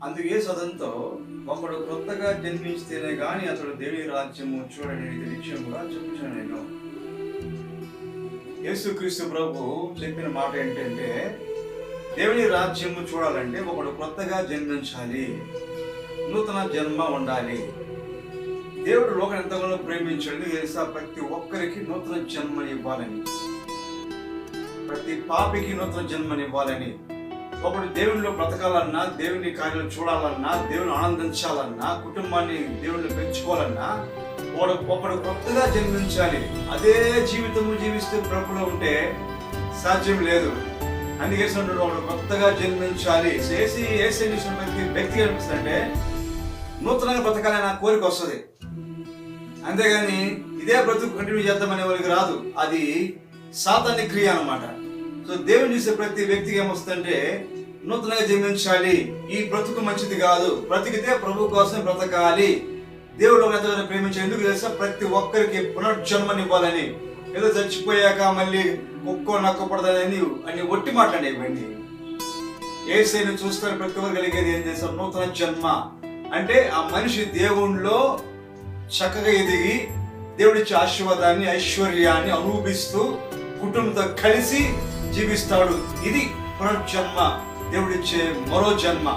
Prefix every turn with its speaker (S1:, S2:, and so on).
S1: అందుకే సదంతో ఒకడు కొత్తగా జన్మిస్తేనే గాని అతడు దేవుని రాజ్యము చూడని విషయం కూడా చెప్తున్నాను నేను. యేసుక్రీస్తు ప్రభు చెప్పిన మాట ఏంటంటే, దేవుని రాజ్యము చూడాలంటే ఒకడు కొత్తగా జన్మించాలి, నూతన జన్మ ఉండాలి. దేవుడు లోకం ఎంతగానో ప్రేమించాడు తెలుసా? ప్రతి ఒక్కరికి నూతన జన్మని ఇవ్వాలని, ప్రతి పాపికి నూతన జన్మనివ్వాలని. ఒకడు దేవునిలో బ్రతకాలన్నా, దేవుని కార్యాలు చూడాలన్నా, దేవుని ఆనందించాలన్నా, కుటుంబాన్ని దేవుని పెంచుకోవాలన్నా ఒకడు కొత్తగా జన్మించాలి. అదే జీవితము జీవిస్తూ ప్రభులో ఉంటే సాధ్యం లేదు. అందుకే ఒకడు కొత్తగా జన్మించాలి. ప్రతి వ్యక్తి అనిపిస్తుందంటే నూతనంగా బ్రతకాలని నా కోరిక వస్తుంది. అంతేగాని ఇదే బ్రతుకు కంటిన్యూ చేద్దామనే వాళ్ళకి రాదు. అది సాతాని క్రియ అన్నమాట. సో దేవుని చూసే ప్రతి వ్యక్తికి ఏమొస్తుందంటే నూతనంగా జన్మించాలి, ఈ బ్రతుకు మంచిది కాదు, బ్రతికితే ప్రభు కోసం బ్రతకాలి, దేవుడు ఎంతగానో ప్రేమించాలి. ఎందుకు తెలుసా? ప్రతి ఒక్కరికి పునర్జన్మనివ్వాలని. ఏదో చచ్చిపోయాక మళ్ళీ కుక్కో నక్కపడదని అని ఒట్టి మాట్లాడేవండి. యేసుని చూస్తారు ప్రతి ఒక్కరు కలిగేది ఏం చేస్తారు? నూతన జన్మ. అంటే ఆ మనిషి దేవుణ్ణిలో చక్కగా ఎదిగి దేవుడిచ్చే ఆశీర్వాదాన్ని, ఐశ్వర్యాన్ని అనుభవిస్తూ కుటుంబంతో కలిసి జీవిస్తాడు. ఇది పునర్జన్మ, దేవుడిచ్చే మరో జన్మ.